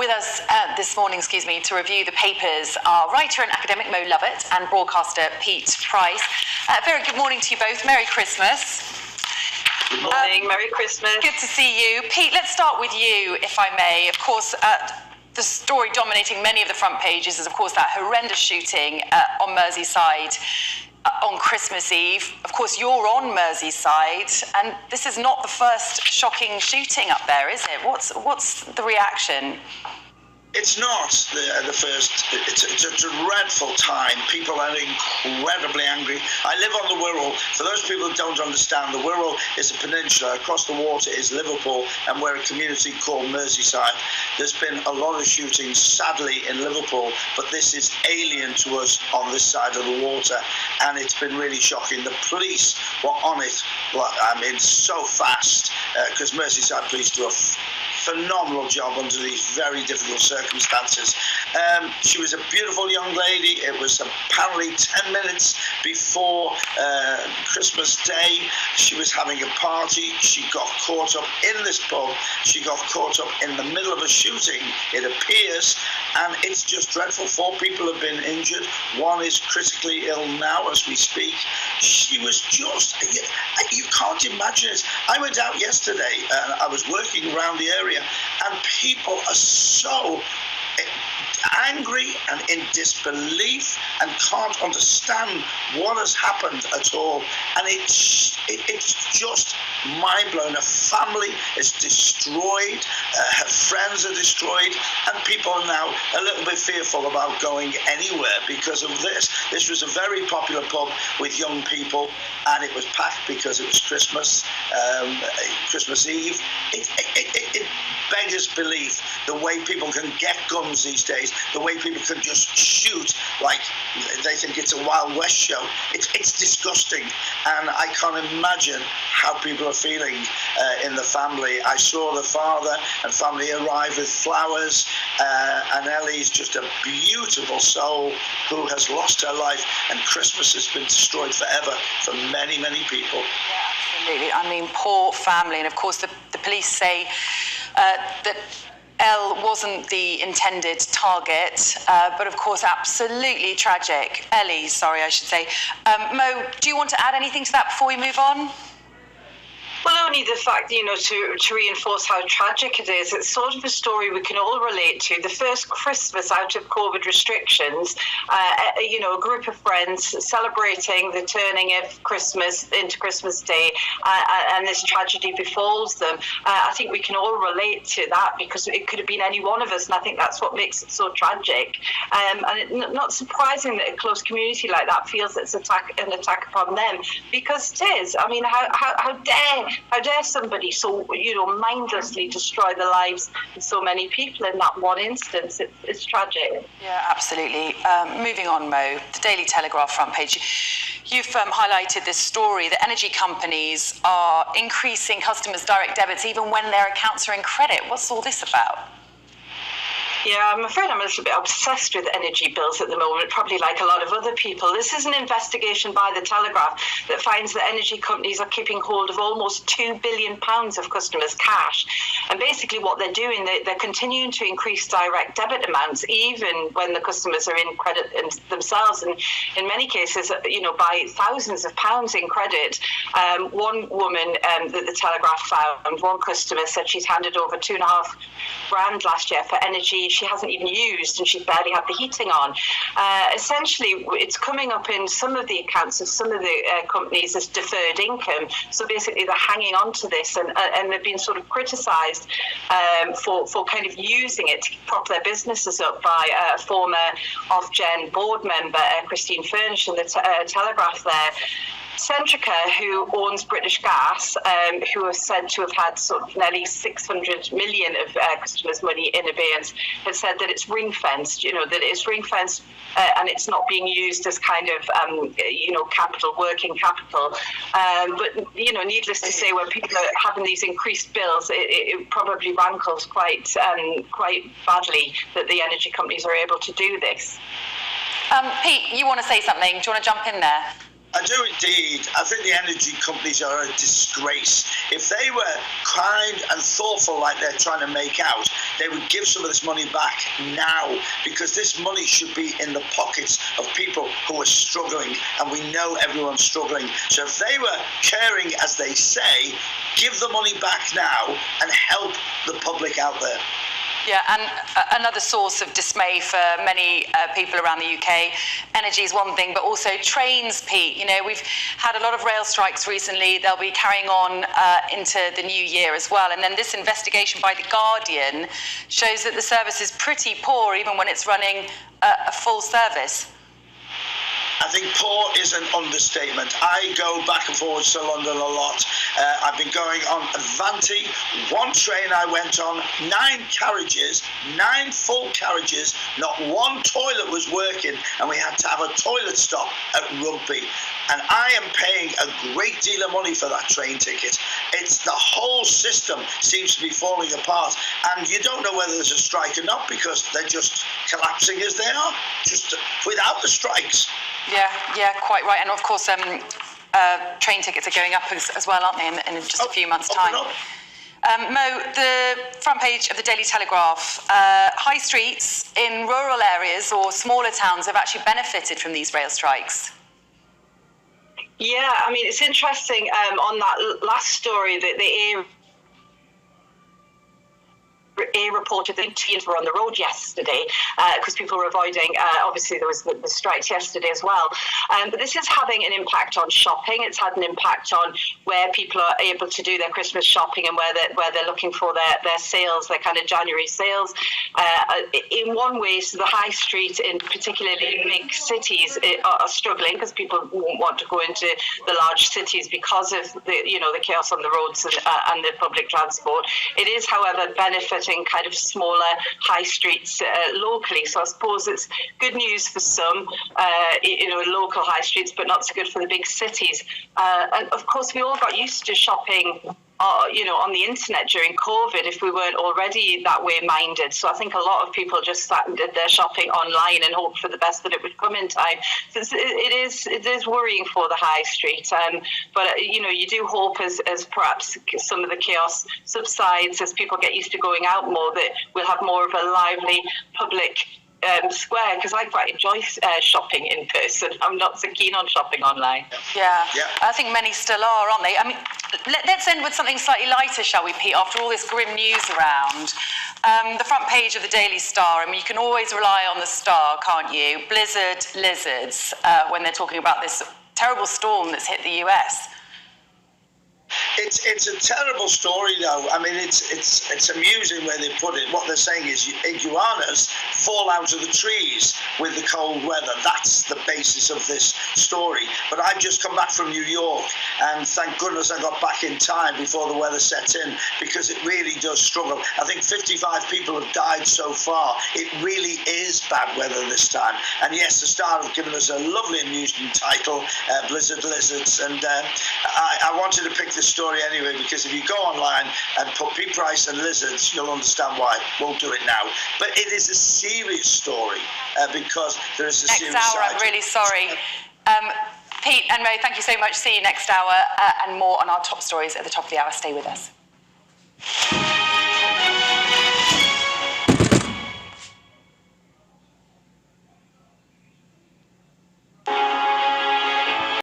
With us this morning, to review the papers are writer and academic Mo Lovett and broadcaster Pete Price. Very good morning to you both. Merry Christmas. Good morning. Merry Christmas. Good to see you. Pete, let's start with you, if I may. Of course, the story dominating many of the front pages is, of course, that horrendous shooting on Merseyside on Christmas Eve. Of course, you're on Merseyside, and this is not the first shocking shooting up there, is it? What's the reaction? It's not the first. It's a dreadful time. People are incredibly angry. I live on the Wirral. For those people who don't understand, the Wirral is a peninsula. Across the water is Liverpool, and we're a community called Merseyside. There's been a lot of shootings, sadly, in Liverpool, but this is alien to us on this side of the water, and it's been really shocking. The police were on it, so fast, because Merseyside police do a phenomenal job under these very difficult circumstances. She was a beautiful young lady. It was apparently 10 minutes before Christmas Day. She was having a party. She got caught up in this pub. She got caught up in the middle of a shooting, it appears, and it's just dreadful. 4 people have been injured. 1 is critically ill now as we speak. She was just, you can't imagine it. I went out yesterday and I was working around the area, and people are so angry and in disbelief and can't understand what has happened at all, and it's just mind-blowing. A family is destroyed, her friends are destroyed, and people are now a little bit fearful about going anywhere because of this. This was a very popular pub with young people, and it was packed because it was Christmas Eve. It beggars belief the way people can get guns these days, the way people can just shoot like they think it's a Wild West show. It's disgusting, and I can't imagine how people are feeling in the family. I saw the father and family arrive with flowers, and Ellie's just a beautiful soul who has lost her life, and Christmas has been destroyed forever for many, many people. Yeah, absolutely. Poor family, and of course the police say that Elle wasn't the intended target, but of course absolutely tragic. Ellie, sorry, I should say. Mo, do you want to add anything to that before we move on? Well, only the fact, to reinforce how tragic it is. It's sort of a story we can all relate to. The first Christmas out of COVID restrictions, a group of friends celebrating the turning of Christmas into Christmas Day, and this tragedy befalls them. I think we can all relate to that because it could have been any one of us, and I think that's what makes it so tragic. And it's not surprising that a close community like that feels it's an attack upon them, because it is. I mean, how dare somebody so, mindlessly destroy the lives of so many people in that one instance? It's tragic. Yeah, absolutely. Moving on, Mo, the Daily Telegraph front page. You've highlighted this story that energy companies are increasing customers' direct debits even when their accounts are in credit. What's all this about? Yeah, I'm afraid I'm a little bit obsessed with energy bills at the moment, probably like a lot of other people. This is an investigation by the Telegraph that finds that energy companies are keeping hold of almost £2 billion of customers' cash. And basically what they're doing, they're continuing to increase direct debit amounts, even when the customers are in credit themselves. And in many cases, by thousands of pounds in credit. One woman that the Telegraph found, one customer said she's handed over £2.5 grand last year for energy she hasn't even used, and she's barely had the heating on. Essentially, it's coming up in some of the accounts of some of the companies as deferred income. So basically, they're hanging on to this, and they've been sort of criticised for kind of using it to prop their businesses up by a former Ofgem board member, Christine Furnish, in the Telegraph there. Centrica, who owns British Gas, who are said to have had sort of nearly 600 million of customers' money in abeyance, have said that it's ring-fenced, that it's ring-fenced and it's not being used as kind of, capital, working capital. But, needless to say, when people are having these increased bills, it probably rankles quite badly that the energy companies are able to do this. Pete, you want to say something? Do you want to jump in there? I do indeed. I think the energy companies are a disgrace. If they were kind and thoughtful like they're trying to make out, they would give some of this money back now, because this money should be in the pockets of people who are struggling, and we know everyone's struggling. So if they were caring as they say, give the money back now and help the public out there. Yeah, and another source of dismay for many people around the UK, energy is one thing, but also trains, Pete. You know, we've had a lot of rail strikes recently. They'll be carrying on into the new year as well. And then this investigation by The Guardian shows that the service is pretty poor, even when it's running a full service. I think poor is an understatement. I go back and forwards to London a lot. I've been going on Avanti. One train I went on, 9 carriages, 9 full carriages, not one toilet was working, and we had to have a toilet stop at Rugby. And I am paying a great deal of money for that train ticket. It's the whole system seems to be falling apart, and you don't know whether there's a strike or not, because they're just collapsing as they are, just without the strikes. Yeah, quite right. And of course, train tickets are going up as well, aren't they, in just a few months' time? Mo, the front page of the Daily Telegraph, high streets in rural areas or smaller towns have actually benefited from these rail strikes. Yeah, I mean, it's interesting on that last story that the reported that teams were on the road yesterday because people were avoiding, obviously there was the strikes yesterday as well. But this is having an impact on shopping. It's had an impact on where people are able to do their Christmas shopping and where they're looking for their sales, their kind of January sales. In one way, so the high street, in particularly big cities, are struggling because people won't want to go into the large cities because of the chaos on the roads and the public transport. It is, however, benefiting kind of smaller high streets locally. So I suppose it's good news for some, local high streets, but not so good for the big cities. And of course, we all got used to shopping on the internet during COVID, if we weren't already that way minded. So I think a lot of people just sat and did their shopping online and hoped for the best that it would come in time. So it is worrying for the high street. But you do hope as perhaps some of the chaos subsides, as people get used to going out more, that we'll have more of a lively public square, because I quite enjoy shopping in person. I'm not so keen on shopping online. Yeah. I think many still are, aren't they? I mean, let's end with something slightly lighter, shall we, Pete, after all this grim news around. The front page of the Daily Star, I mean, you can always rely on the Star, can't you? Blizzard lizards, when they're talking about this terrible storm that's hit the US. It's a terrible story, though. I mean, it's amusing where they put it. What they're saying is iguanas fall out of the trees with the cold weather. That's the basis of this story. But I've just come back from New York, and thank goodness I got back in time before the weather set in, because it really does struggle. I think 55 people have died so far. It really is bad weather this time. And yes, the Star have given us a lovely, amusing title, Blizzard Lizards. And I wanted to pick this story anyway, because if you go online and put Pete Price and lizards, you'll understand why. Won't do it now. But it is a serious story because there is a serious Next hour, side. I'm really sorry. Pete and Mo, thank you so much. See you next hour and more on our top stories at the top of the hour. Stay with us.